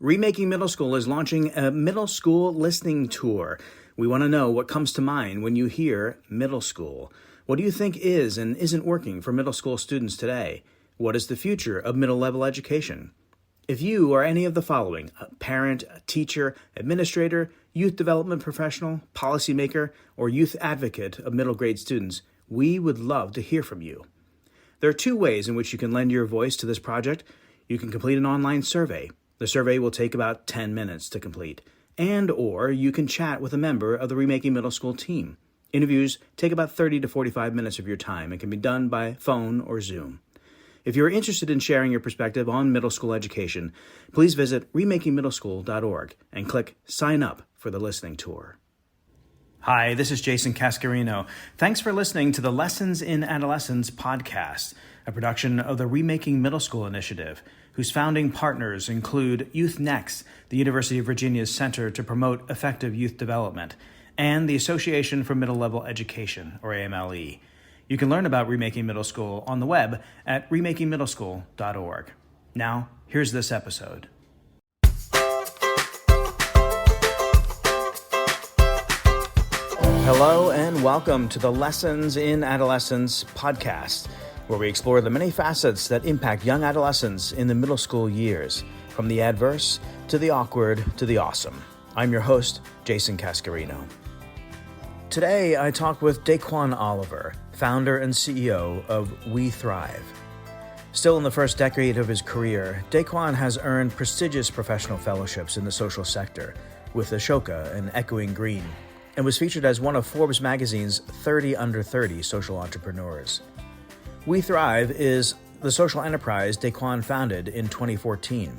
Remaking Middle School is launching a middle school listening tour. We want to know what comes to mind when you hear middle school. What do you think is and isn't working for middle school students today? What is the future of middle level education? If you are any of the following, a parent, a teacher, administrator, youth development professional, policymaker, or youth advocate of middle grade students, we would love to hear from you. There are two ways in which you can lend your voice to this project. You can complete an online survey. The survey will take about 10 minutes to complete. Or you can chat with a member of the Remaking Middle School team. Interviews take about 30 to 45 minutes of your time and can be done by phone or Zoom. If you're interested in sharing your perspective on middle school education, please visit remakingmiddleschool.org and click Sign Up for the listening tour. Hi, this is Jason Cascarino. Thanks for listening to the Lessons in Adolescence podcast, a production of the Remaking Middle School Initiative, whose founding partners include Youth-Nex, the University of Virginia's Center to Promote Effective Youth Development, and the Association for Middle Level Education, or AMLE. You can learn about Remaking Middle School on the web at remakingmiddleschool.org. Now, here's this episode. Hello and welcome to the Lessons in Adolescence podcast, where we explore the many facets that impact young adolescents in the middle school years, from the adverse to the awkward to the awesome. I'm your host, Jason Cascarino. Today, I talk with Daquan Oliver, founder and CEO of WeThrive. Still in the first decade of his career, Daquan has earned prestigious professional fellowships in the social sector with Ashoka and Echoing Green, and was featured as one of Forbes magazine's 30 under 30 social entrepreneurs. WeThrive is the social enterprise Daquan founded in 2014.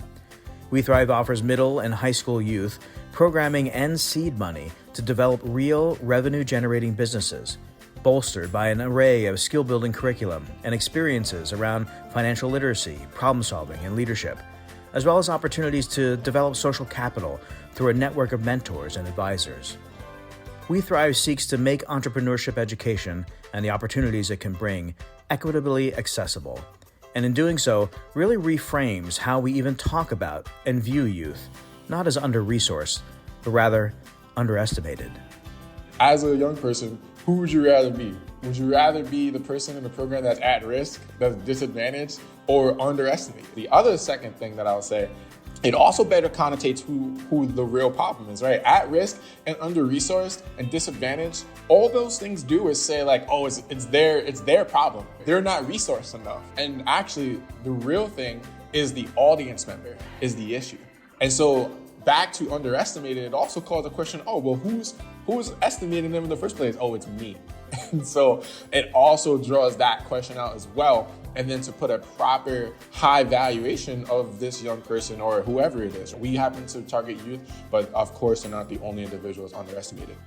WeThrive offers middle and high school youth programming and seed money to develop real revenue-generating businesses, bolstered by an array of skill-building curriculum and experiences around financial literacy, problem-solving, and leadership, as well as opportunities to develop social capital through a network of mentors and advisors. WeThrive seeks to make entrepreneurship education and the opportunities it can bring equitably accessible, and in doing so, really reframes how we even talk about and view youth, not as under-resourced, but rather underestimated. As a young person, who would you rather be? Would you rather be the person in the program that's at risk, that's disadvantaged, or underestimated? The other second thing that I'll say, it also better connotates who the real problem is, right? At risk and under-resourced and disadvantaged, all those things do is say like, oh, it's their problem. They're not resourced enough. And actually, the real thing is the audience member is the issue. And so back to underestimated, it also calls the question, oh, well, who's estimating them in the first place? Oh, it's me. And so it also draws that question out as well. And then to put a proper high valuation of this young person or whoever it is. We happen to target youth, but of course they're not the only individuals underestimated.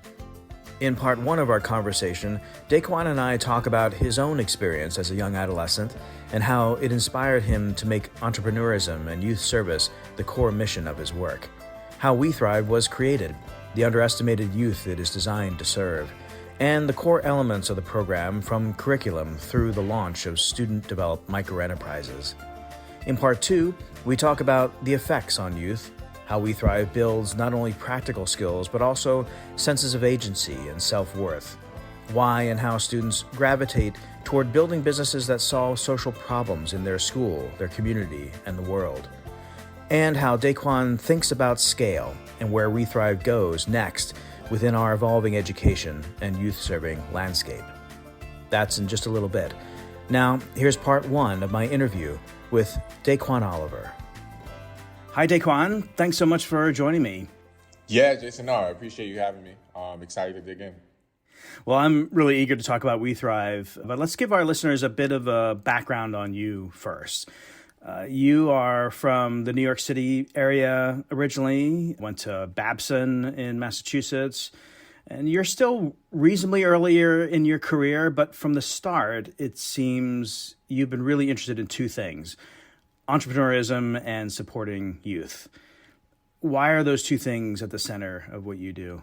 In part one of our conversation, Daquan and I talk about his own experience as a young adolescent and how it inspired him to make entrepreneurism and youth service the core mission of his work. How WeThrive was created, the underestimated youth it is designed to serve, and the core elements of the program from curriculum through the launch of student-developed microenterprises. In part two, we talk about the effects on youth, how WeThrive builds not only practical skills, but also senses of agency and self-worth, why and how students gravitate toward building businesses that solve social problems in their school, their community, and the world, and how Daquan thinks about scale and where WeThrive goes next within our evolving education and youth-serving landscape. That's in just a little bit. Now, here's part one of my interview with Daquan Oliver. Hi, Daquan. Thanks so much for joining me. Yeah, Jason, no, I appreciate you having me. I'm excited to dig in. Well, I'm really eager to talk about WeThrive, but let's give our listeners a bit of a background on you first. You are from the New York City area originally, went to Babson in Massachusetts, and you're still reasonably earlier in your career, but from the start, it seems you've been really interested in two things: entrepreneurism and supporting youth. Why are those two things at the center of what you do?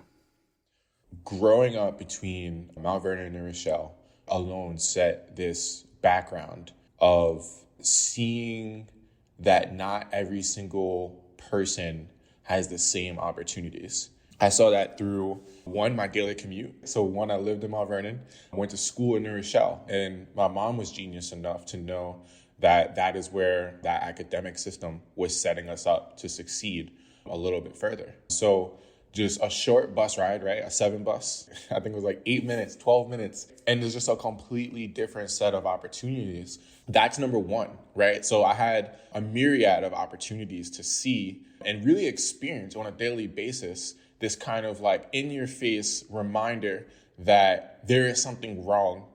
Growing up between Mount Vernon and Rochelle alone set this background of seeing that not every single person has the same opportunities. I saw that through, one, my daily commute. So one, I lived in Mount Vernon, I went to school in New Rochelle, and my mom was genius enough to know that that is where that academic system was setting us up to succeed a little bit further. So just a short bus ride, right? A 7 bus, I think it was like 8 minutes, 12 minutes. And there's just a completely different set of opportunities. That's number one, right? So I had a myriad of opportunities to see and really experience on a daily basis this kind of like in your face reminder that there is something wrong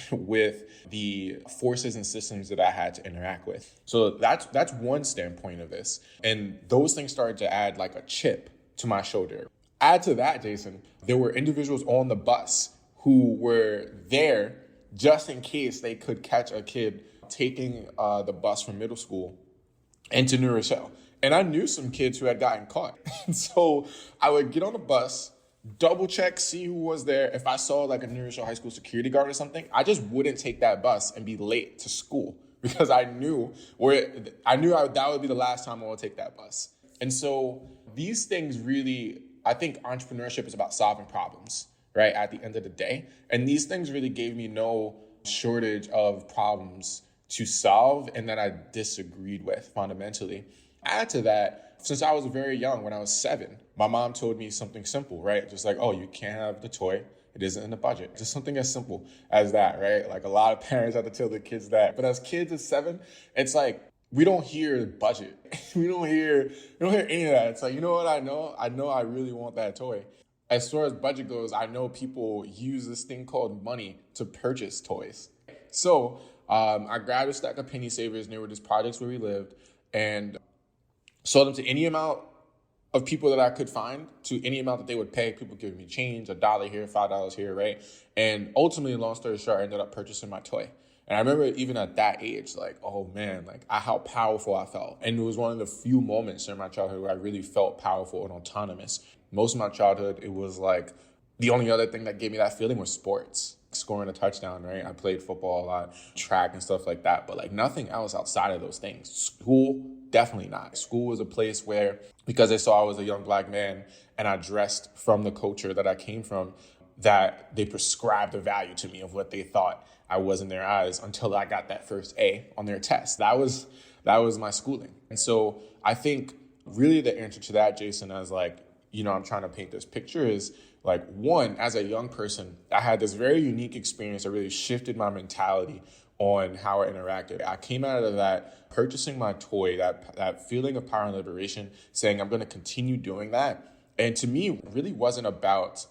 with the forces and systems that I had to interact with. So that's one standpoint of this. And those things started to add like a chip to my shoulder. Add to that, Jason, there were individuals on the bus who were there just in case they could catch a kid taking the bus from middle school into New Rochelle. And I knew some kids who had gotten caught. And so I would get on the bus, double check, see who was there. If I saw like a New Rochelle High School security guard or something, I just wouldn't take that bus and be late to school because I knew that would be the last time I would take that bus. And so these things really, I think entrepreneurship is about solving problems, right? At the end of the day. And these things really gave me no shortage of problems to solve and that I disagreed with fundamentally. Add to that, since I was very young, when I was 7, my mom told me something simple, right? Just like, oh, you can't have the toy. It isn't in the budget. Just something as simple as that, right? Like a lot of parents have to tell their kids that. But as kids at 7, it's like, we don't hear budget. we don't hear any of that. It's like, you know what I know? I know I really want that toy. As far as budget goes, I know people use this thing called money to purchase toys. So I grabbed a stack of penny savers near this projects where we lived and sold them to any amount of people that I could find, to any amount that they would pay. People giving me change, $1 here, $5 here, right? And ultimately, long story short, I ended up purchasing my toy. And I remember even at that age, like, oh man, like how powerful I felt. And it was one of the few moments in my childhood where I really felt powerful and autonomous. Most of my childhood, it was like the only other thing that gave me that feeling was sports. Scoring a touchdown, right? I played football a lot, track and stuff like that, but like nothing else outside of those things. School, definitely not. School was a place where, because they saw I was a young Black man and I dressed from the culture that I came from, that they prescribed a value to me of what they thought I was in their eyes until I got that first A on their test. That was my schooling. And so I think really the answer to that, Jason, as like, you know, I'm trying to paint this picture is like, one, as a young person, I had this very unique experience that really shifted my mentality on how I interacted. I came out of that purchasing my toy, that feeling of power and liberation, saying I'm going to continue doing that. And to me, it really wasn't about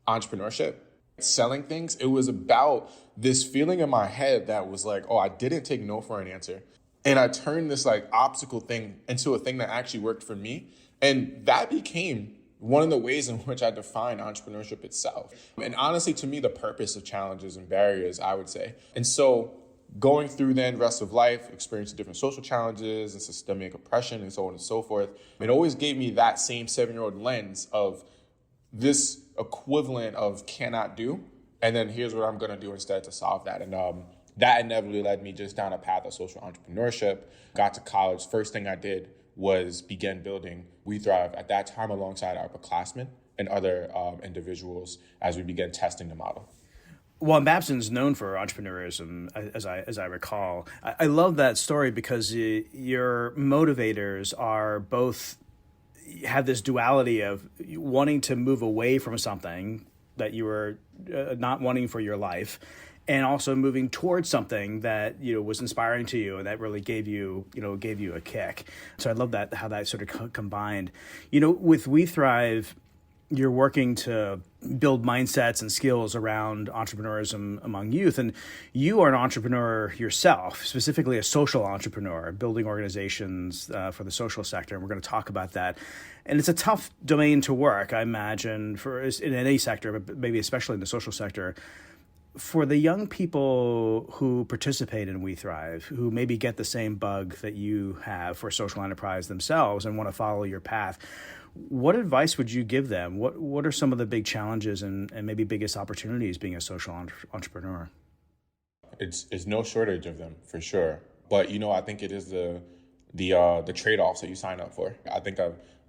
entrepreneurship, selling things. It was about this feeling in my head that was like, oh, I didn't take no for an answer. And I turned this like obstacle thing into a thing that actually worked for me. And that became one of the ways in which I define entrepreneurship itself. And honestly, to me, the purpose of challenges and barriers, I would say. And so going through then rest of life, experiencing different social challenges and systemic oppression and so on and so forth, it always gave me that same 7-year-old lens of this equivalent of cannot do. And then here's what I'm going to do instead to solve that. And that inevitably led me just down a path of social entrepreneurship. Got to college. First thing I did was begin building WeThrive at that time alongside our upperclassmen and other individuals as we began testing the model. Well, Babson's known for entrepreneurism, as I recall. I love that story because your motivators are both have this duality of wanting to move away from something that you were not wanting for your life, and also moving towards something that, you know, was inspiring to you and that really gave you a kick. So I love that, how that sort of combined. You know, with WeThrive, you're working to build mindsets and skills around entrepreneurism among youth. And you are an entrepreneur yourself, specifically a social entrepreneur, building organizations for the social sector. And we're going to talk about that. And it's a tough domain to work, I imagine, in any sector, but maybe especially in the social sector. For the young people who participate in WeThrive, who maybe get the same bug that you have for social enterprise themselves and want to follow your path, what advice would you give them? What are some of the big challenges and maybe biggest opportunities being a social entrepreneur? It's no shortage of them, for sure. But, you know, I think it is the the trade-offs that you sign up for. I think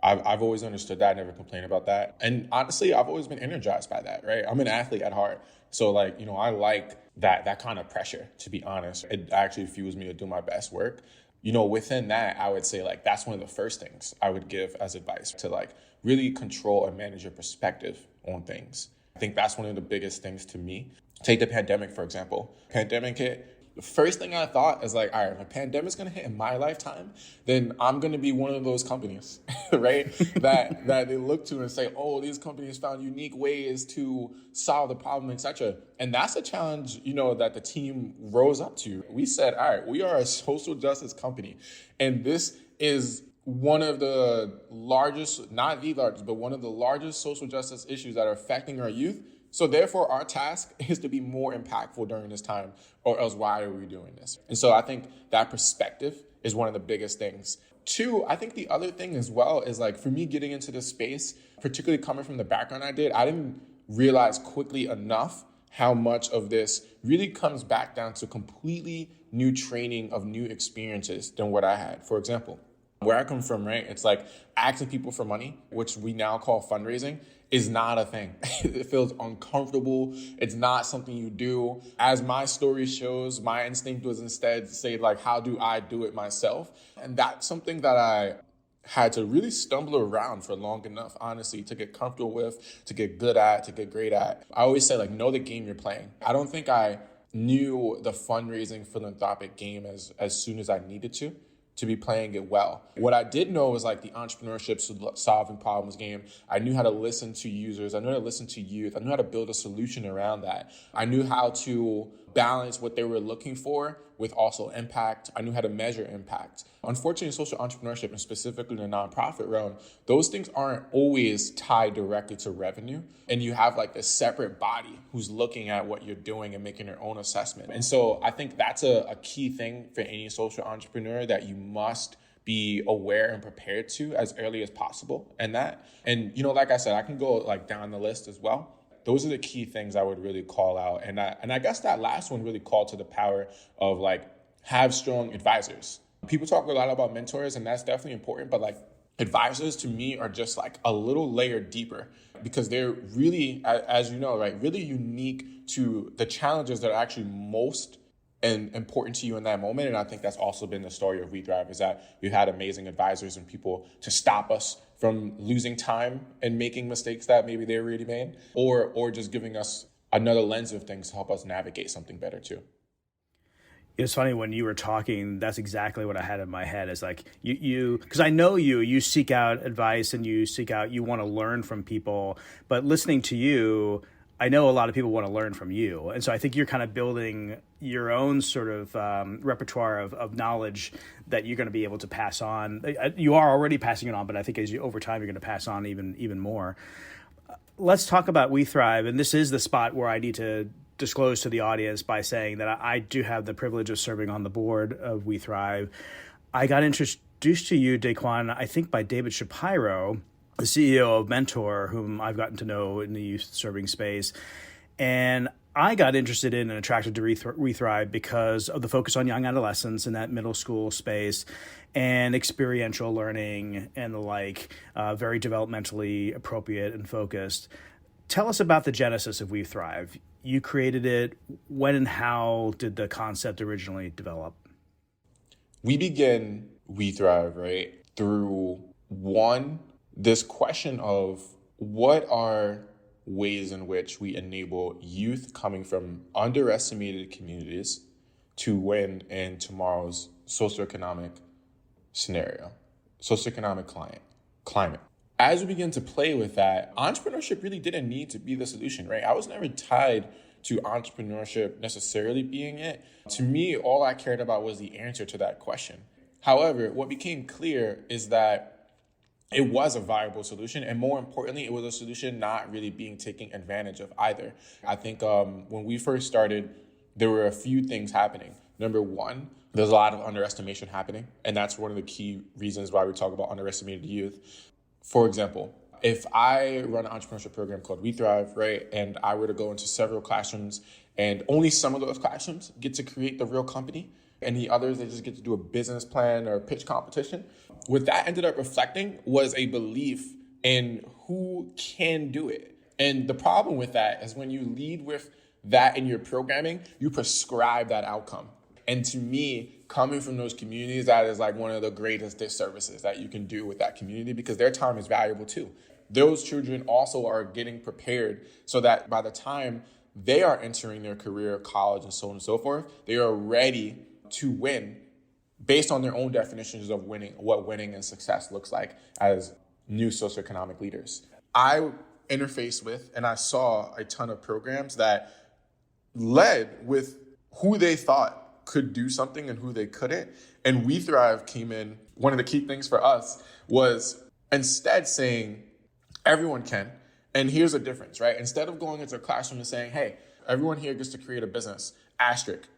I've always understood that, never complained about that. And honestly, I've always been energized by that, right? I'm an athlete at heart. So like, I like that kind of pressure, to be honest. It actually fuels me to do my best work. Within that, I would say like, that's one of the first things I would give as advice, to like really control and manage your perspective on things. I think that's one of the biggest things to me. Take the pandemic, for example. Pandemic hit. The first thing I thought is like, all right, if a pandemic's going to hit in my lifetime, then I'm going to be one of those companies, right? that they look to and say, oh, these companies found unique ways to solve the problem, etc. And that's a challenge, that the team rose up to. We said, all right, we are a social justice company. And this is one of the largest, not the largest, but one of the largest social justice issues that are affecting our youth. So therefore, our task is to be more impactful during this time, or else why are we doing this? And so I think that perspective is one of the biggest things. Two, I think the other thing as well is like, for me getting into this space, particularly coming from the background I didn't realize quickly enough how much of this really comes back down to completely new training of new experiences than what I had. For example, where I come from, right? It's like asking people for money, which we now call fundraising, is not a thing. It feels uncomfortable. It's not something you do. As my story shows, my instinct was instead to say, like, how do I do it myself? And that's something that I had to really stumble around for long enough, honestly, to get comfortable with, to get good at, to get great at. I always say, like, know the game you're playing. I don't think I knew the fundraising philanthropic game as soon as I needed to be playing it well. What I did know was like the entrepreneurship, solving problems game. I knew how to listen to users. I knew how to listen to youth. I knew how to build a solution around that. I knew how to balance what they were looking for with also impact. I knew how to measure impact. Unfortunately, in social entrepreneurship, and specifically in the nonprofit realm, those things aren't always tied directly to revenue. And you have like this separate body who's looking at what you're doing and making their own assessment. And so I think that's a key thing for any social entrepreneur that you must be aware and prepared to as early as possible. And like I said, I can go like down the list as well. Those are the key things I would really call out. And I guess that last one really called to the power of like, have strong advisors. People talk a lot about mentors, and that's definitely important, but like advisors to me are just like a little layer deeper, because they're really, as you know, right, really unique to the challenges that are actually most and important to you in that moment. And I think that's also been the story of WeThrive, is that we've had amazing advisors and people to stop us from losing time and making mistakes that maybe they already made, or just giving us another lens of things to help us navigate something better too. It's funny, when you were talking, that's exactly what I had in my head. Is like you, because I know you seek out advice and you want to learn from people, but listening to you, I know a lot of people want to learn from you. And so I think you're kind of building your own sort of repertoire of knowledge that you're going to be able to pass on. You are already passing it on, but I think over time, you're going to pass on even more. Let's talk about WeThrive. And this is the spot where I need to disclose to the audience by saying that I do have the privilege of serving on the board of WeThrive. I got introduced to you, Daquan, I think by David Shapiro, the CEO of Mentor, whom I've gotten to know in the youth serving space. And I got interested in and attracted to WeThrive because of the focus on young adolescents in that middle school space and experiential learning and the like, very developmentally appropriate and focused. Tell us about the genesis of WeThrive. You created it. When and how did the concept originally develop? We begin WeThrive, right, through this question of what are ways in which we enable youth coming from underestimated communities to win in tomorrow's socioeconomic scenario, socioeconomic climate. As we begin to play with that, entrepreneurship really didn't need to be the solution, right? I was never tied to entrepreneurship necessarily being it. To me, all I cared about was the answer to that question. However, what became clear is that it was a viable solution, and more importantly, it was a solution not really being taken advantage of either. I think when we first started, there were a few things happening. Number one, there's a lot of underestimation happening, and that's one of the key reasons why we talk about underestimated youth. For example, if I run an entrepreneurship program called WeThrive, right, and I were to go into several classrooms and only some of those classrooms get to create the real company, and the others, they just get to do a business plan or a pitch competition. What that ended up reflecting was a belief in who can do it. And the problem with that is when you lead with that in your programming, you prescribe that outcome. And to me, coming from those communities, that is like one of the greatest disservices that you can do with that community, because their time is valuable too. Those children also are getting prepared so that by the time they are entering their career, college, and so on and so forth, they are ready to win based on their own definitions of winning, what winning and success looks like as new socioeconomic leaders. I interfaced with and I saw a ton of programs that led with who they thought could do something and who they couldn't. And WeThrive came in. One of the key things for us was instead saying everyone can. And here's the difference, right? Instead of going into a classroom and saying, hey, everyone here gets to create a business, asterisk.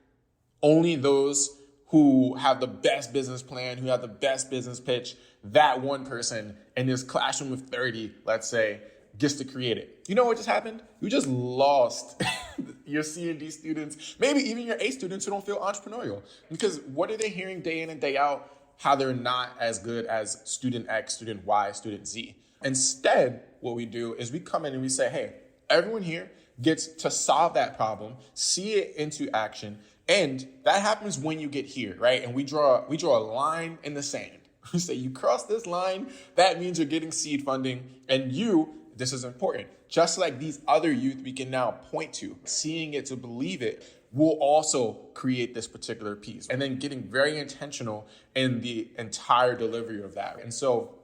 Only those who have the best business plan, who have the best business pitch, that one person in this classroom of 30, let's say, gets to create it. You know what just happened? You just lost your C and D students, maybe even your A students who don't feel entrepreneurial. Because what are they hearing day in and day out? How they're not as good as student X, student Y, student Z. Instead, what we do is we come in and we say, hey, everyone here gets to solve that problem, see it into action. And that happens when you get here, right? And we draw a line in the sand. We say you cross this line, that means you're getting seed funding. And this is important, just like these other youth we can now point to, seeing it to believe it, will also create this particular piece. And then getting very intentional in the entire delivery of that. And so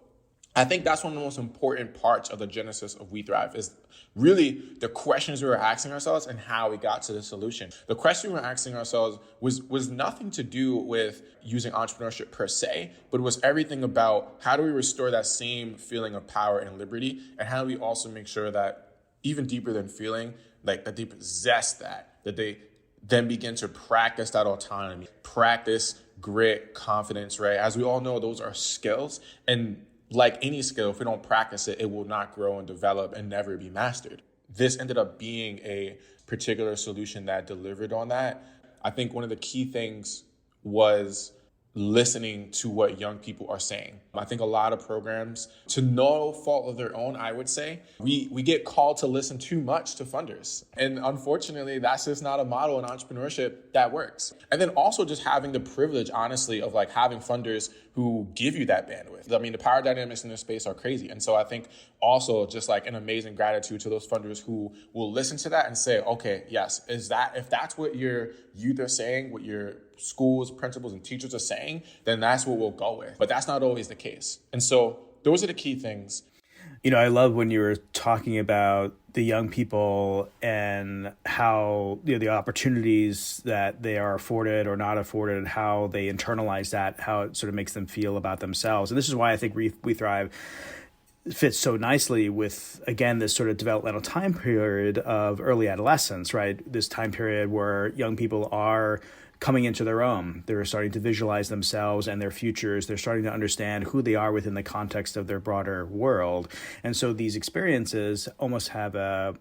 I think that's one of the most important parts of the genesis of WeThrive is really the questions we were asking ourselves and how we got to the solution. The question we were asking ourselves was nothing to do with using entrepreneurship per se, but it was everything about how do we restore that same feeling of power and liberty, and how do we also make sure that even deeper than feeling, like that they possess that they then begin to practice that autonomy, practice grit, confidence, right? As we all know, those are skills, and like any skill, if we don't practice it, it will not grow and develop and never be mastered. This ended up being a particular solution that delivered on that. I think one of the key things was listening to what young people are saying. I think a lot of programs, to no fault of their own, I would say, we get called to listen too much to funders. And unfortunately, that's just not a model in entrepreneurship that works. And then also just having the privilege, honestly, of like having funders who give you that bandwidth. I mean, the power dynamics in this space are crazy. And so I think also just like an amazing gratitude to those funders who will listen to that and say, okay, yes, if that's what your youth are saying, what your schools, principals, and teachers are saying, then that's what we'll go with. But that's not always the case. And so those are the key things. You know, I love when you were talking about the young people and how, you know, the opportunities that they are afforded or not afforded, and how they internalize that, how it sort of makes them feel about themselves. And this is why I think WeThrive fits so nicely with, again, this sort of developmental time period of early adolescence, right? This time period where young people are coming into their own. They're starting to visualize themselves and their futures. They're starting to understand who they are within the context of their broader world. And so these experiences almost have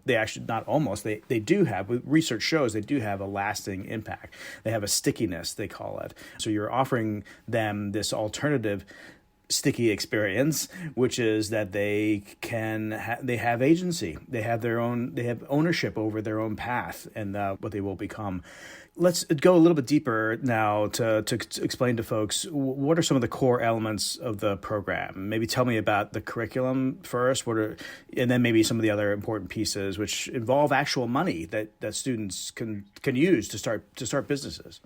they do have, research shows they do have a lasting impact. They have a stickiness, they call it. So you're offering them this alternative sticky experience, which is that they have agency. They have ownership over their own path and what they will become. Let's go a little bit deeper now to explain to folks what are some of the core elements of the program. Maybe tell me about the curriculum first, and then maybe some of the other important pieces which involve actual money that students can use to start businesses.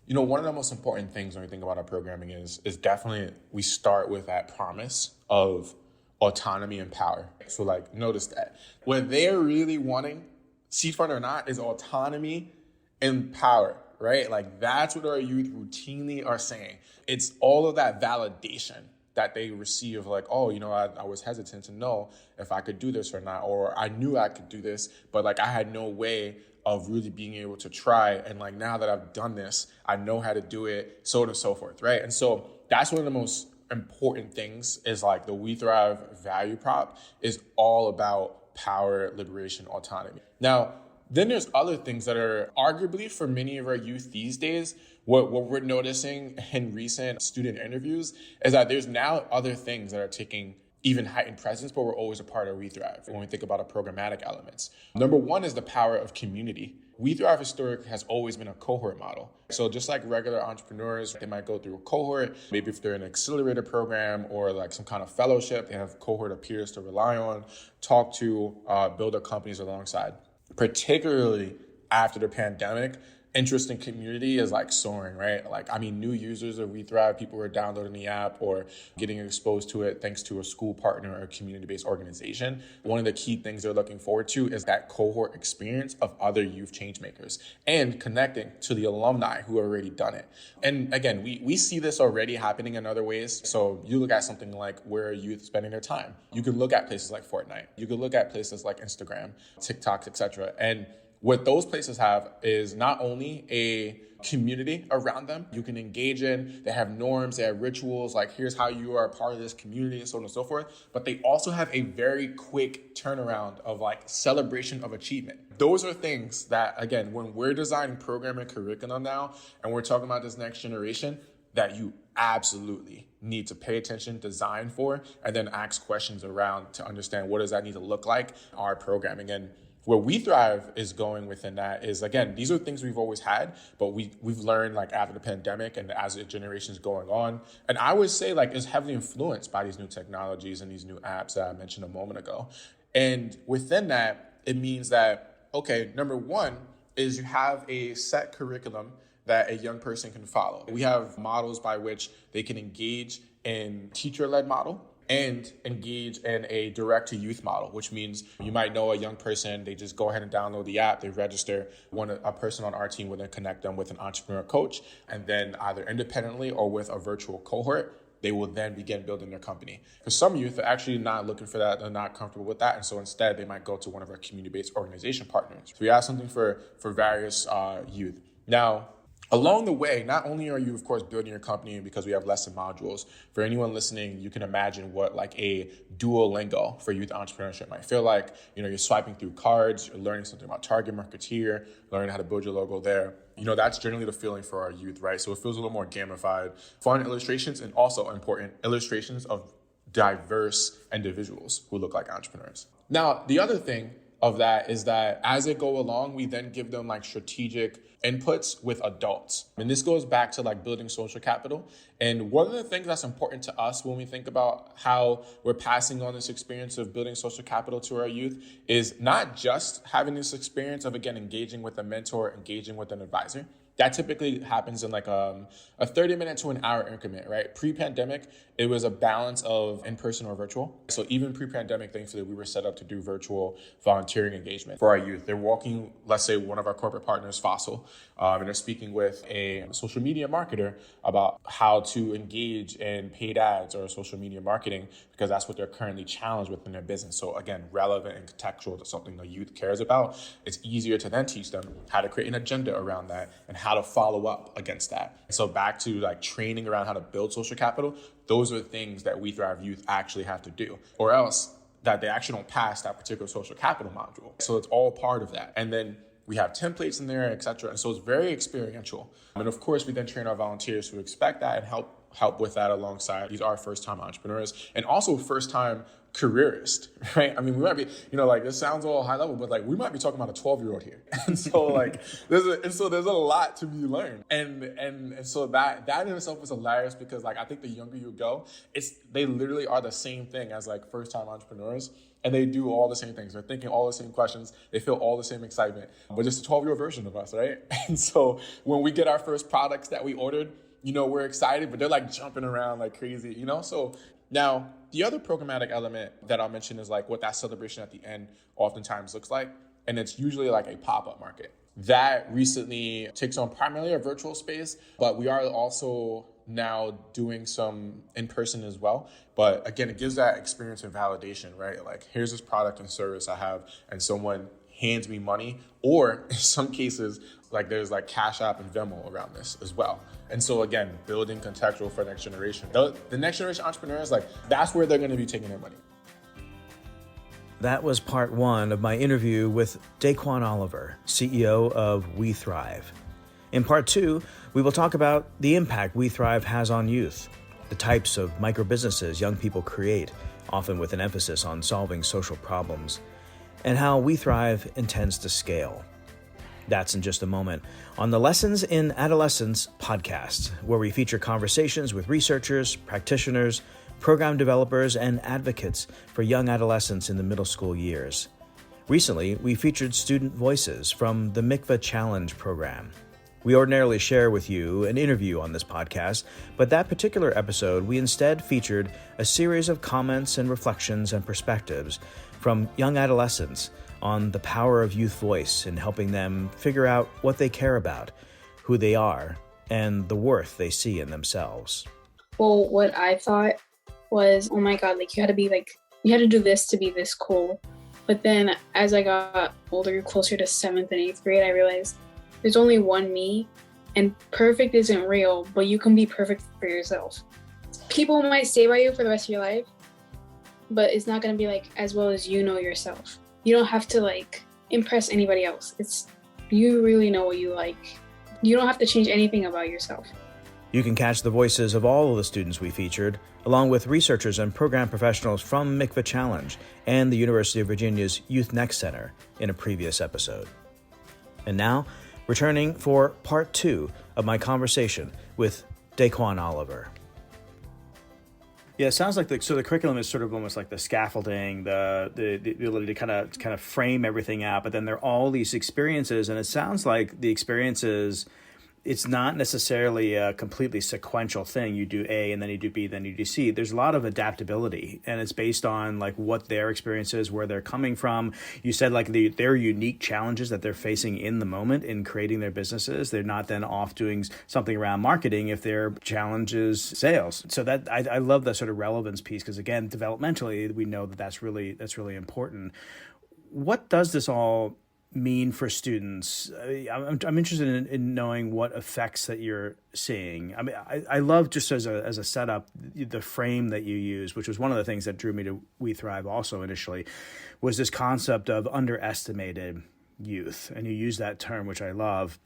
You know, one of the most important things when we think about our programming is definitely we start with that promise of autonomy and power. So like, notice that what they're really wanting, seed fund or not, is autonomy and power, right? Like that's what our youth routinely are saying. It's all of that validation that they receive, like, oh, you know, I was hesitant to know if I could do this or not, or I knew I could do this, but like I had no way of really being able to try. And like, now that I've done this, I know how to do it, so on and so forth, right? And so that's one of the most important things is like the WeThrive value prop is all about power, liberation, autonomy. Now, Then there's other things that are arguably for many of our youth these days, what we're noticing in recent student interviews is that there's now other things that are taking even heightened presence, but we're always a part of WeThrive when we think about our programmatic elements. Number one is the power of community. WeThrive historically has always been a cohort model. So just like regular entrepreneurs, they might go through a cohort. Maybe if they're in an accelerator program or like some kind of fellowship, they have a cohort of peers to rely on, talk to, build their companies alongside. Particularly after the pandemic, interest in community is like soaring, right? Like, I mean, new users of WeThrive, people who are downloading the app or getting exposed to it thanks to a school partner or a community-based organization. One of the key things they're looking forward to is that cohort experience of other youth change makers and connecting to the alumni who have already done it. And again, we see this already happening in other ways. So you look at something like where youth spending their time. You can look at places like Fortnite. You can look at places like Instagram, TikTok, etc. And what those places have is not only a community around them you can engage in, they have norms, they have rituals, like here's how you are a part of this community and so on and so forth, but they also have a very quick turnaround of like celebration of achievement. Those are things that, again, when we're designing program and curriculum now, and we're talking about this next generation, that you absolutely need to pay attention, design for, and then ask questions around to understand what does that need to look like, our programming. And where WeThrive is going within that is, again, these are things we've always had, but we've learned like after the pandemic and as the generation's going on. And I would say like is heavily influenced by these new technologies and these new apps that I mentioned a moment ago. And within that, it means that, okay, number one is you have a set curriculum that a young person can follow. We have models by which they can engage in teacher-led model and engage in a direct-to-youth model, which means you might know a young person, they just go ahead and download the app, they register, a person on our team will then connect them with an entrepreneur coach, and then either independently or with a virtual cohort, they will then begin building their company. For some youth, they're actually not looking for that, they're not comfortable with that, and so instead they might go to one of our community-based organization partners. So we have something for various youth. Now, along the way, not only are you, of course, building your company because we have lesson modules, for anyone listening, you can imagine what like a Duolingo for youth entrepreneurship might feel like. You know, you're swiping through cards, you're learning something about target markets here, learning how to build your logo there. You know, that's generally the feeling for our youth, right? So it feels a little more gamified, fun illustrations, and also important illustrations of diverse individuals who look like entrepreneurs. Now, the other thing of that is that as they go along, we then give them like strategic inputs with adults. And this goes back to like building social capital. And one of the things that's important to us when we think about how we're passing on this experience of building social capital to our youth is not just having this experience of, again, engaging with a mentor, engaging with an advisor. That typically happens in like a 30-minute to an hour increment, right? Pre-pandemic, it was a balance of in-person or virtual. So even pre-pandemic, thankfully, we were set up to do virtual volunteering engagement for our youth. They're walking, let's say, one of our corporate partners, Fossil, and they're speaking with a social media marketer about how to engage in paid ads or social media marketing, because that's what they're currently challenged with in their business. So again, relevant and contextual to something the youth cares about. It's easier to then teach them how to create an agenda around that and how to follow up against that. So back to like training around how to build social capital, those are things that WeThrive youth actually have to do, or else that they actually don't pass that particular social capital module. So it's all part of that. And then we have templates in there, et cetera. And so it's very experiential. And of course, we then train our volunteers who expect that and help with that alongside. These are first-time entrepreneurs and also first-time careerist, right? I mean, we might be, like this sounds all high level, but like we might be talking about a 12-year-old here. And so like there's a lot to be learned. And so that in itself is hilarious because like I think the younger you go, they literally are the same thing as like first-time entrepreneurs. And they do all the same things. They're thinking all the same questions. They feel all the same excitement, but just a 12-year-old version of us, right? And so when we get our first products that we ordered, we're excited, but they're like jumping around like crazy, So now the other programmatic element that I'll mention is like what that celebration at the end oftentimes looks like. And it's usually like a pop-up market. That recently takes on primarily a virtual space, but we are also now doing some in-person as well. But again, it gives that experience and validation, right? Like, here's this product and service I have, and someone hands me money, or in some cases, like there's like Cash App and Venmo around this as well. And so again, building contextual for the next generation. The next generation entrepreneurs, like that's where they're going to be taking their money. That was part one of my interview with Daquan Oliver, CEO of WeThrive. In part two, we will talk about the impact WeThrive has on youth, the types of micro-businesses young people create, often with an emphasis on solving social problems, and how WeThrive intends to scale. That's in just a moment on the Lessons in Adolescence podcast, where we feature conversations with researchers, practitioners, program developers, and advocates for young adolescents in the middle school years. Recently, we featured student voices from the Mikvah Challenge program. We ordinarily share with you an interview on this podcast, but that particular episode, we instead featured a series of comments and reflections and perspectives from young adolescents on the power of youth voice in helping them figure out what they care about, who they are, and the worth they see in themselves. Well, what I thought was, oh my God, you had to do this to be this cool. But then as I got older, closer to 7th and 8th grade, I realized there's only one me, and perfect isn't real, but you can be perfect for yourself. People might stay by you for the rest of your life, but it's not going to be as well as you know yourself. You don't have to impress anybody else. You really know what you like. You don't have to change anything about yourself. You can catch the voices of all of the students we featured, along with researchers and program professionals from Mikvah Challenge and the University of Virginia's Youth-Nex Center in a previous episode. And now, returning for part two of my conversation with Daquan Oliver. Yeah, it sounds like the curriculum is sort of almost like the scaffolding, the ability to kind of frame everything out, but then there are all these experiences, and it sounds like the experiences, it's not necessarily a completely sequential thing. You do A and then you do B, then you do C. There's a lot of adaptability, and it's based on what their experience is, where they're coming from. You said their unique challenges that they're facing in the moment in creating their businesses. They're not then off doing something around marketing if their challenge is sales. So that I love that sort of relevance piece, because again, developmentally, we know that's really important. What does this all mean for students? I'm interested in knowing what effects that you're seeing. I mean, I love, just as a setup, the frame that you use, which was one of the things that drew me to WeThrive also initially, was this concept of underestimated youth. And you use that term, which I love.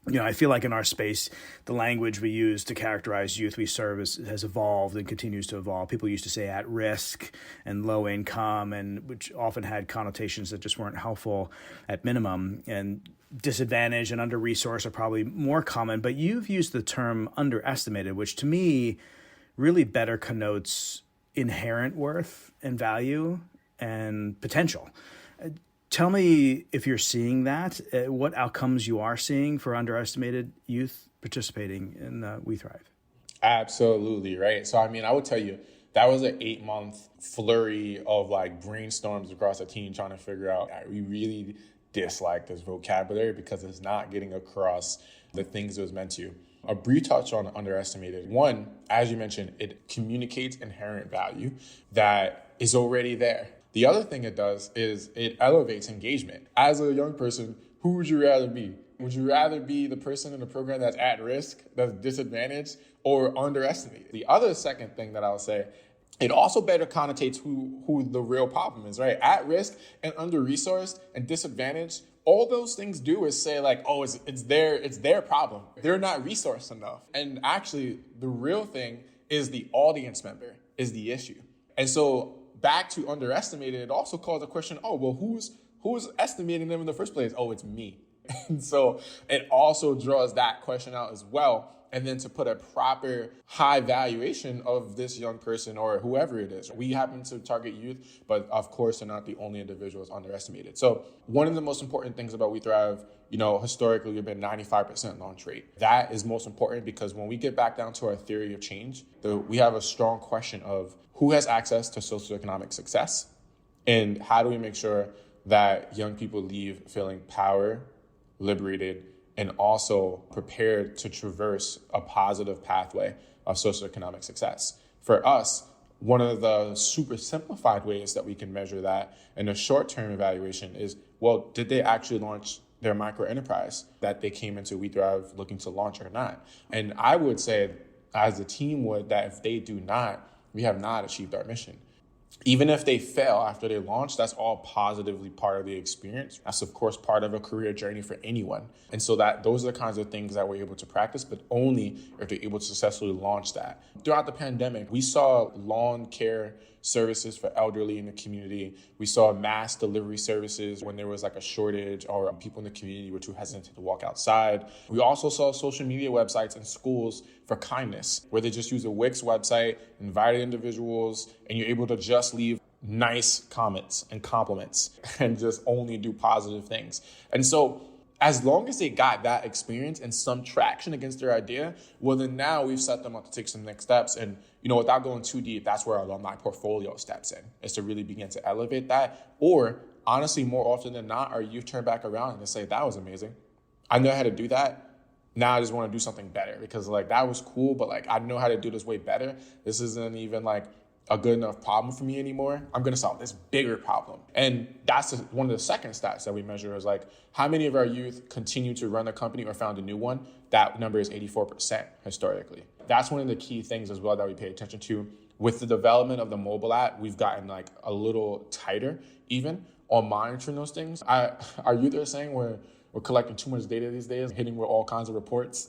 I feel like in our space, the language we use to characterize youth we serve has evolved and continues to evolve. People used to say at risk and low income, and which often had connotations that just weren't helpful at minimum. And disadvantaged and under-resourced are probably more common. But you've used the term underestimated, which to me really better connotes inherent worth and value and potential. Tell me if you're seeing that, what outcomes you are seeing for underestimated youth participating in WeThrive. Absolutely, right? So, I would tell you, that was an 8-month flurry of brainstorms across the team trying to figure out, we really dislike this vocabulary because it's not getting across the things it was meant to. A brief touch on underestimated. One, as you mentioned, it communicates inherent value that is already there. The other thing it does is it elevates engagement. As a young person, who would you rather be? Would you rather be the person in the program that's at risk, that's disadvantaged, or underestimated? The other second thing that I'll say, it also better connotates who the real problem is, right? At risk and under-resourced and disadvantaged, all those things do is say it's their problem. They're not resourced enough. And actually, the real thing is the audience member is the issue. And so back to underestimated, it also calls the question, who's estimating them in the first place? Oh, it's me. And so it also draws that question out as well. And then to put a proper high valuation of this young person or whoever it is. We happen to target youth, but of course they're not the only individuals underestimated. So one of the most important things about WeThrive, historically we've been 95% launch rate. That is most important because when we get back down to our theory of change, we have a strong question of who has access to socioeconomic success and how do we make sure that young people leave feeling power, liberated, and also prepared to traverse a positive pathway of socioeconomic success. For us, one of the super simplified ways that we can measure that in a short-term evaluation is, did they actually launch their micro enterprise that they came into WeThrive looking to launch or not? And I would say, as the team would, that if they do not, we have not achieved our mission. Even if they fail after they launch, that's all positively part of the experience. That's of course part of a career journey for anyone. And so that those are the kinds of things that we're able to practice, but only if they're able to successfully launch that. Throughout the pandemic, we saw lawn care services for elderly in the community. We saw mass delivery services when there was like a shortage or people in the community were too hesitant to walk outside. We also saw social media websites in schools for kindness, where they just use a Wix website, invited individuals, and you're able to just leave nice comments and compliments and just only do positive things. And so as long as they got that experience and some traction against their idea, well, then now we've set them up to take some next steps. And, without going too deep, that's where our alumni portfolio steps in, is to really begin to elevate that. Or honestly, more often than not, our youth turn back around and they say, that was amazing. I know how to do that. Now I just want to do something better because that was cool, but I know how to do this way better. This isn't even a good enough problem for me anymore. I'm going to solve this bigger problem. And that's one of the second stats that we measure is how many of our youth continue to run a company or found a new one. That number is 84% historically. That's one of the key things as well that we pay attention to. With the development of the mobile app, we've gotten a little tighter even on monitoring those things. Our youth are saying we're collecting too much data these days, hitting with all kinds of reports.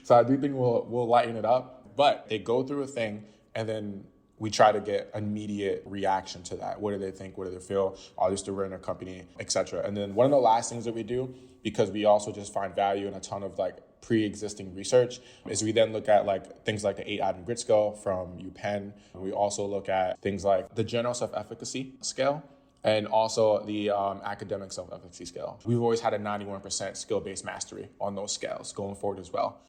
So I do think we'll lighten it up. But they go through a thing and then we try to get immediate reaction to that. What do they think? What do they feel? Are they still running a company, et cetera? And then one of the last things that we do, because we also just find value in a ton of pre-existing research, is we then look at things like the 8-item grit scale from UPenn. We also look at things like the general self-efficacy scale and also the academic self-efficacy scale. We've always had a 91% skill-based mastery on those scales going forward as well.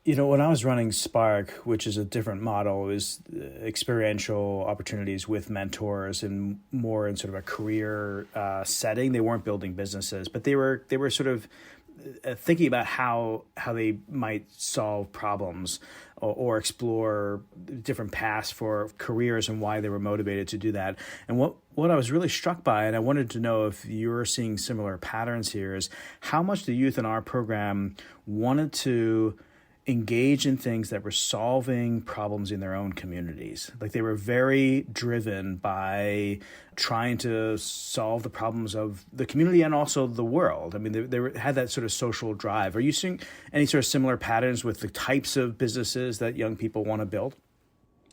When I was running Spark, which is a different model, is experiential opportunities with mentors and more in sort of a career setting. They weren't building businesses, but they were sort of thinking about how they might solve problems or explore different paths for careers and why they were motivated to do that. And what I was really struck by, and I wanted to know if you're seeing similar patterns here, is how much the youth in our program wanted to engage in things that were solving problems in their own communities. They were very driven by trying to solve the problems of the community and also the world. I mean, they had that sort of social drive. Are you seeing any sort of similar patterns with the types of businesses that young people want to build?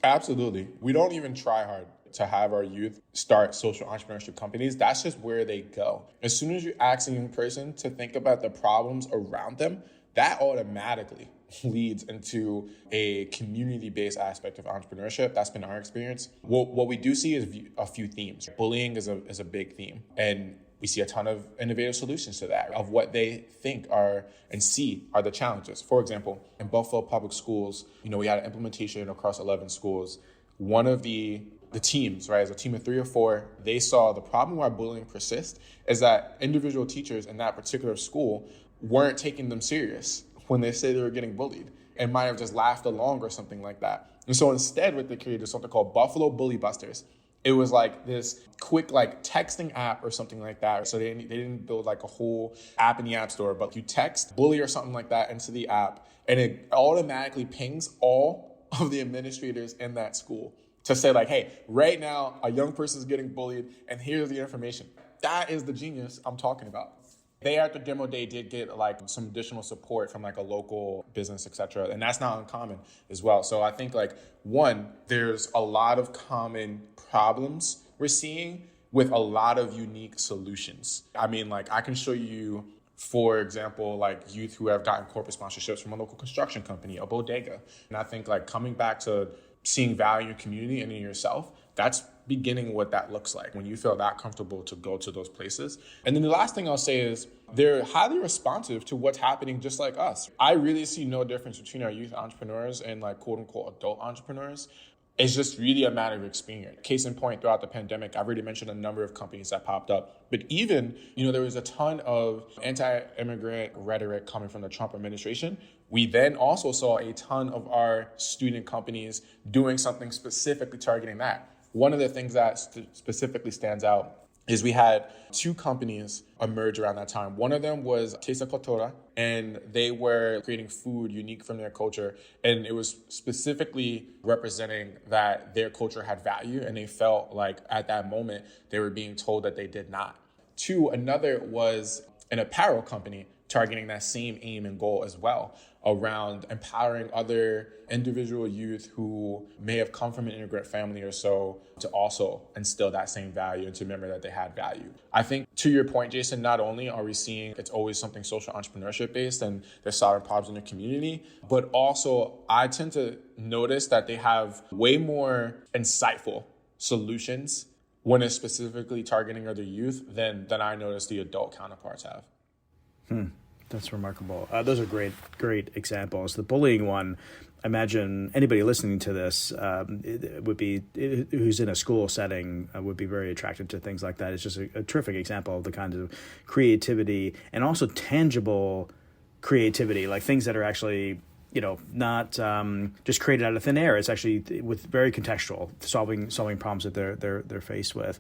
Absolutely. We don't even try hard to have our youth start social entrepreneurship companies. That's just where they go. As soon as you ask a young person to think about the problems around them, that automatically leads into a community-based aspect of entrepreneurship. That's been our experience. What we do see is a few themes. Bullying is a big theme, and we see a ton of innovative solutions to that, of what they think are and see are the challenges. For example, in Buffalo Public Schools, we had an implementation across 11 schools. One of the teams, right, as a team of 3 or 4, they saw the problem why bullying persists is that individual teachers in that particular school weren't taking them serious when they say they were getting bullied and might have just laughed along or something like that. And so instead what they created is something called Buffalo Bully Busters. It was this quick texting app or something like that. So they didn't build a whole app in the app store, but you text bully or something like that into the app and it automatically pings all of the administrators in that school to say hey, right now a young person is getting bullied and here's the information. That is the genius I'm talking about. They at the demo day did get some additional support from a local business, et cetera. And that's not uncommon as well. So I think one, there's a lot of common problems we're seeing with a lot of unique solutions. I mean, I can show you, for example, youth who have gotten corporate sponsorships from a local construction company, a bodega. And I think coming back to seeing value in community and in yourself, that's beginning what that looks like when you feel that comfortable to go to those places. And then the last thing I'll say is they're highly responsive to what's happening just like us. I really see no difference between our youth entrepreneurs and quote unquote adult entrepreneurs. It's just really a matter of experience. Case in point, throughout the pandemic, I've already mentioned a number of companies that popped up. But even, there was a ton of anti-immigrant rhetoric coming from the Trump administration. We then also saw a ton of our student companies doing something specifically targeting that. One of the things that specifically stands out is we had two companies emerge around that time. One of them was Tesa Kotora, and they were creating food unique from their culture. And it was specifically representing that their culture had value, and they felt like at that moment they were being told that they did not. Two, another was an apparel company targeting that same aim and goal as well, around empowering other individual youth who may have come from an immigrant family or so to also instill that same value and to remember that they had value. I think to your point, Jason, not only are we seeing it's always something social entrepreneurship based and they're solving problems in the community, but also I tend to notice that they have way more insightful solutions when it's specifically targeting other youth than I notice the adult counterparts have. That's remarkable. Those are great examples. The bullying one, I imagine anybody listening to this who's in a school setting would be very attracted to things like that. It's just a terrific example of the kind of creativity and also tangible creativity, like things that are actually, not just created out of thin air. It's actually with very contextual, solving problems that they're faced with.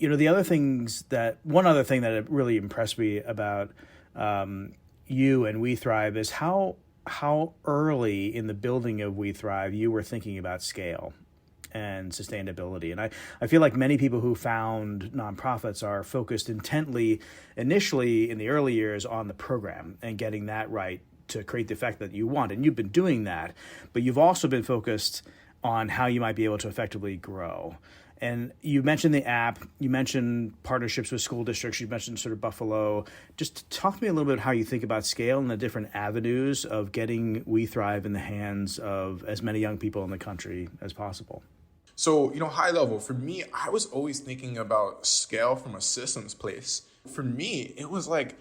One other thing that really impressed me about you and WeThrive is how early in the building of WeThrive you were thinking about scale and sustainability. And I feel like many people who found nonprofits are focused intently, initially in the early years, on the program and getting that right to create the effect that you want. And you've been doing that, but you've also been focused on how you might be able to effectively grow. And you mentioned the app, you mentioned partnerships with school districts, you mentioned sort of Buffalo. Just talk to me a little bit how you think about scale and the different avenues of getting WeThrive in the hands of as many young people in the country as possible. So, high level, for me, I was always thinking about scale from a systems place. For me, it was like,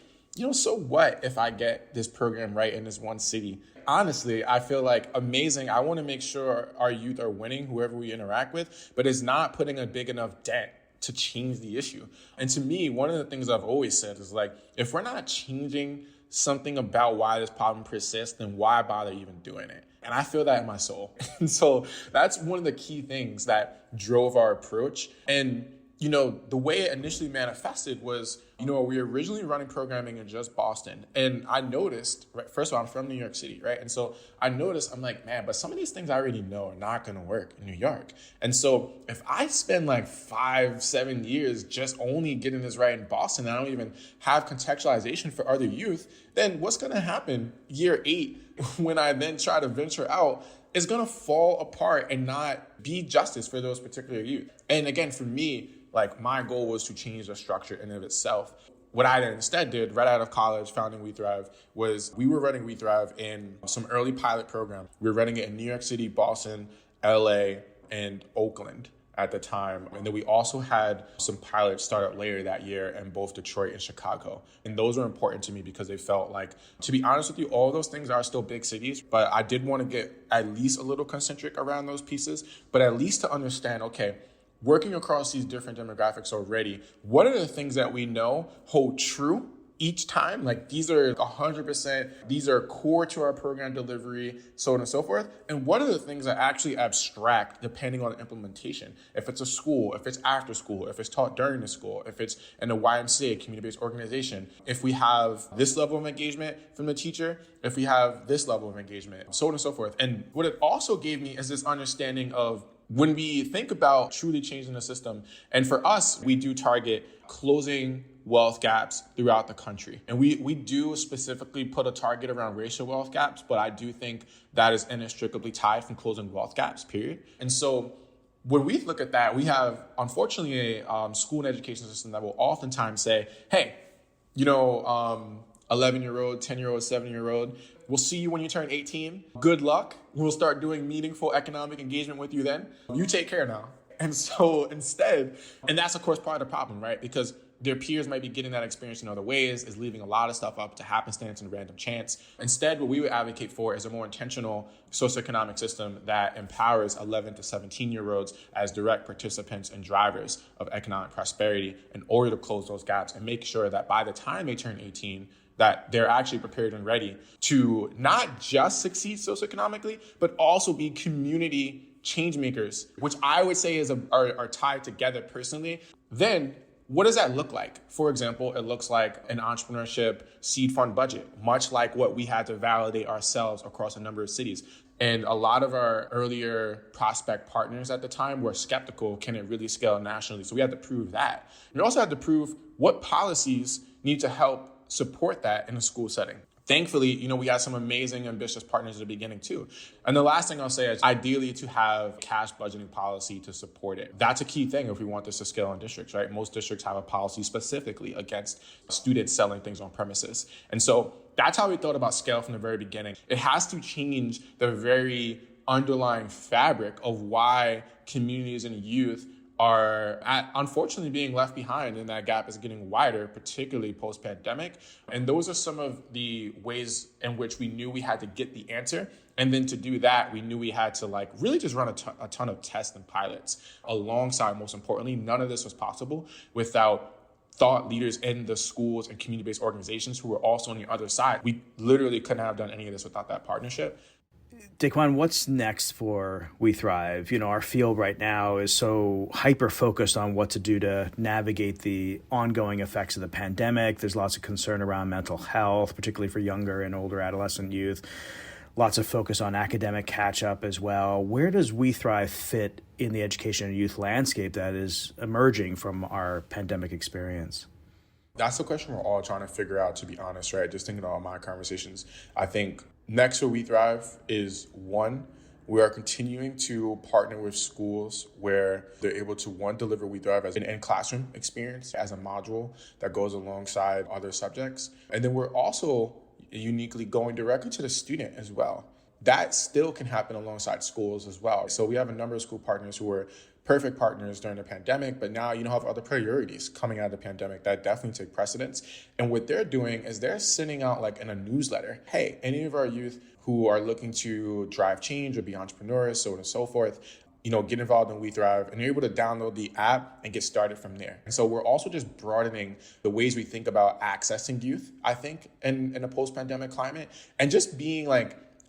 so what if I get this program right in this one city? Honestly, I feel like amazing. I want to make sure our youth are winning, whoever we interact with, but it's not putting a big enough dent to change the issue. And to me, one of the things I've always said is like, if we're not changing something about why this problem persists, then why bother even doing it? And I feel that in my soul. And so that's one of the key things that drove our approach. And the way it initially manifested was, we were originally running programming in just Boston. And I noticed, right, first of all, I'm from New York City, right? And so I noticed, I'm like, man, but some of these things I already know are not going to work in New York. And so if I spend like 5-7 years just only getting this right in Boston, and I don't even have contextualization for other youth, then what's going to happen year 8 when I then try to venture out is going to fall apart and not be justice for those particular youth. And again, for me, like my goal was to change the structure in and of itself. What I instead did right out of college, founding WeThrive, was we were running WeThrive in some early pilot program. We were running it in New York City, Boston, LA, and Oakland at the time. And then we also had some pilots start up later that year in both Detroit and Chicago. And those were important to me because they felt like, to be honest with you, all those things are still big cities, but I did want to get at least a little concentric around those pieces, but at least to understand, okay, working across these different demographics already, what are the things that we know hold true each time? Like these are 100%, these are core to our program delivery, so on and so forth. And what are the things that actually abstract depending on the implementation? If it's a school, if it's after school, if it's taught during the school, if it's in a YMCA, community-based organization, if we have this level of engagement from the teacher, if we have this level of engagement, so on and so forth. And what it also gave me is this understanding of when we think about truly changing the system, and for us, we do target closing wealth gaps throughout the country. And we do specifically put a target around racial wealth gaps, but I do think that is inextricably tied from closing wealth gaps, period. And so when we look at that, we have, unfortunately, a school and education system that will oftentimes say, hey, 11-year-old, 10-year-old, 7-year-old, we'll see you when you turn 18. Good luck. We'll start doing meaningful economic engagement with you then. You take care now. And so instead, and that's of course part of the problem, right? Because their peers might be getting that experience in other ways, is leaving a lot of stuff up to happenstance and random chance. Instead, what we would advocate for is a more intentional socioeconomic system that empowers 11 to 17-year-olds as direct participants and drivers of economic prosperity in order to close those gaps and make sure that by the time they turn 18, that they're actually prepared and ready to not just succeed socioeconomically, but also be community change makers, which I would say are tied together personally. Then What does that look like? For example, it looks like an entrepreneurship seed fund budget, much like what we had to validate ourselves across a number of cities. And a lot of our earlier prospect partners at the time were skeptical, can it really scale nationally? So we had to prove that. We also had to prove what policies need to help support that in a school setting. Thankfully, we had some amazing, ambitious partners at the beginning too. And the last thing I'll say is ideally to have cash budgeting policy to support it. That's a key thing if we want this to scale in districts, right? Most districts have a policy specifically against students selling things on premises. And so that's how we thought about scale from the very beginning. It has to change the very underlying fabric of why communities and youth are unfortunately being left behind, and that gap is getting wider, particularly post-pandemic. And those are some of the ways in which we knew we had to get the answer. And then to do that, we knew we had to really just run a ton of tests and pilots alongside, most importantly. None of this was possible without thought leaders in the schools and community-based organizations who were also on the other side. We literally couldn't have done any of this without that partnership. Daquan, what's next for WeThrive? Our field right now is so hyper-focused on what to do to navigate the ongoing effects of the pandemic. There's lots of concern around mental health, particularly for younger and older adolescent youth. Lots of focus on academic catch-up as well. Where does WeThrive fit in the education and youth landscape that is emerging from our pandemic experience? That's the question we're all trying to figure out, to be honest, right? Just thinking about my conversations. I think next for WeThrive is one, we are continuing to partner with schools where they're able to, one, deliver WeThrive as an in-classroom experience, as a module that goes alongside other subjects. And then we're also uniquely going directly to the student as well. That still can happen alongside schools as well. So we have a number of school partners who were perfect partners during the pandemic, but now have other priorities coming out of the pandemic that definitely take precedence. And what they're doing is they're sending out in a newsletter, hey, any of our youth who are looking to drive change or be entrepreneurs, so on and so forth, get involved in WeThrive, and you're able to download the app and get started from there. And so we're also just broadening the ways we think about accessing youth, I think, in a post-pandemic climate, and just being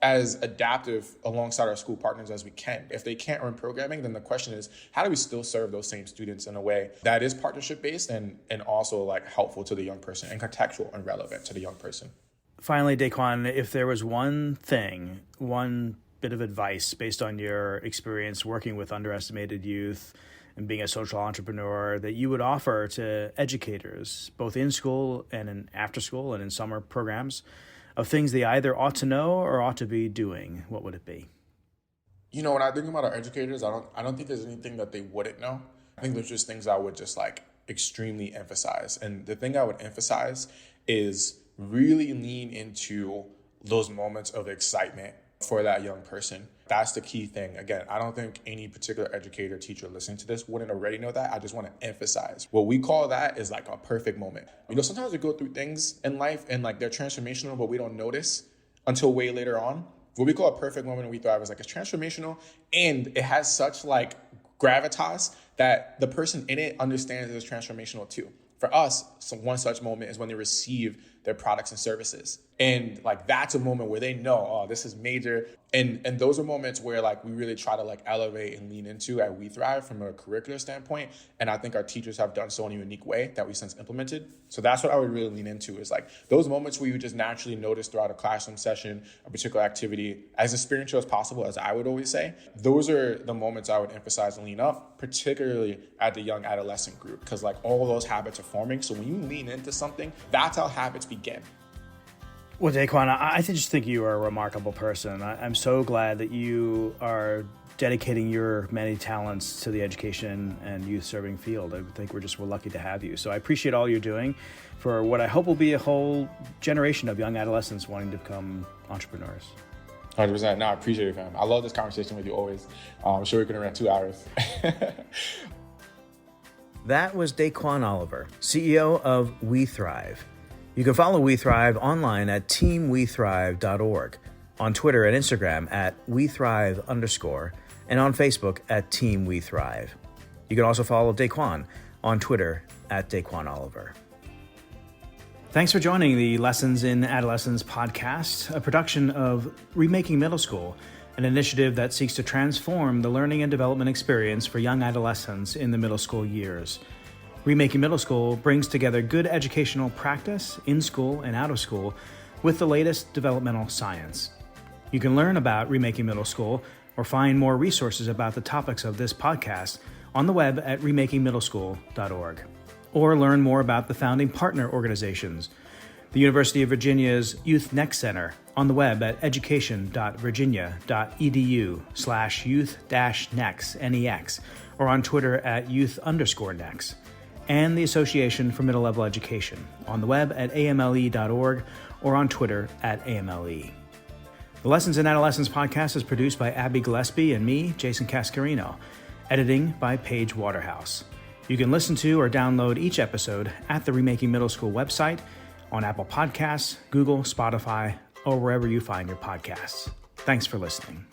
as adaptive alongside our school partners as we can. If they can't run programming, then the question is, how do we still serve those same students in a way that is partnership-based and also helpful to the young person and contextual and relevant to the young person? Finally, Daquan, if there was one bit of advice based on your experience working with underestimated youth and being a social entrepreneur that you would offer to educators, both in school and in after school and in summer programs, of things they either ought to know or ought to be doing, what would it be? When I think about our educators, I don't think there's anything that they wouldn't know. I think there's just things I would just extremely emphasize. And the thing I would emphasize is really lean into those moments of excitement for that young person. That's the key thing. Again, I don't think any particular educator, teacher listening to this wouldn't already know that. I just want to emphasize. What we call that is a perfect moment. Sometimes we go through things in life and they're transformational, but we don't notice until way later on. What we call a perfect moment in WeThrive is it's transformational, and it has such gravitas that the person in it understands it's transformational too. For us, one such moment is when they receive their products and services. And that's a moment where they know, oh, this is major. And those are moments where we really try to elevate and lean into at WeThrive from a curricular standpoint. And I think our teachers have done so in a unique way that we since implemented. So that's what I would really lean into is those moments where you just naturally notice throughout a classroom session, a particular activity, as experiential as possible, as I would always say. Those are the moments I would emphasize and lean up, particularly at the young adolescent group, because all those habits are forming. So when you lean into something, that's how habits begin. Well, Daquan, I just think you are a remarkable person. I'm so glad that you are dedicating your many talents to the education and youth serving field. I think we're lucky to have you. So I appreciate all you're doing for what I hope will be a whole generation of young adolescents wanting to become entrepreneurs. 100%. No, I appreciate it, fam. I love this conversation with you always. I'm sure we could have ran 2 hours. That was Daquan Oliver, CEO of WeThrive. You can follow WeThrive online at teamwethrive.org, on Twitter and Instagram at WeThrive_, and on Facebook at Team WeThrive. You can also follow Daquan on Twitter at Daquan Oliver. Thanks for joining the Lessons in Adolescence podcast, a production of Remaking Middle School, an initiative that seeks to transform the learning and development experience for young adolescents in the middle school years. Remaking Middle School brings together good educational practice in school and out of school with the latest developmental science. You can learn about Remaking Middle School or find more resources about the topics of this podcast on the web at remakingmiddleschool.org. Or learn more about the founding partner organizations, the University of Virginia's Youth-Nex Center on the web at education.virginia.edu/youth-nex, or on Twitter at youth_nex, and the Association for Middle Level Education on the web at amle.org or on Twitter at AMLE. The Lessons in Adolescence podcast is produced by Abby Gillespie and me, Jason Cascarino, editing by Paige Waterhouse. You can listen to or download each episode at the Remaking Middle School website, on Apple Podcasts, Google, Spotify, or wherever you find your podcasts. Thanks for listening.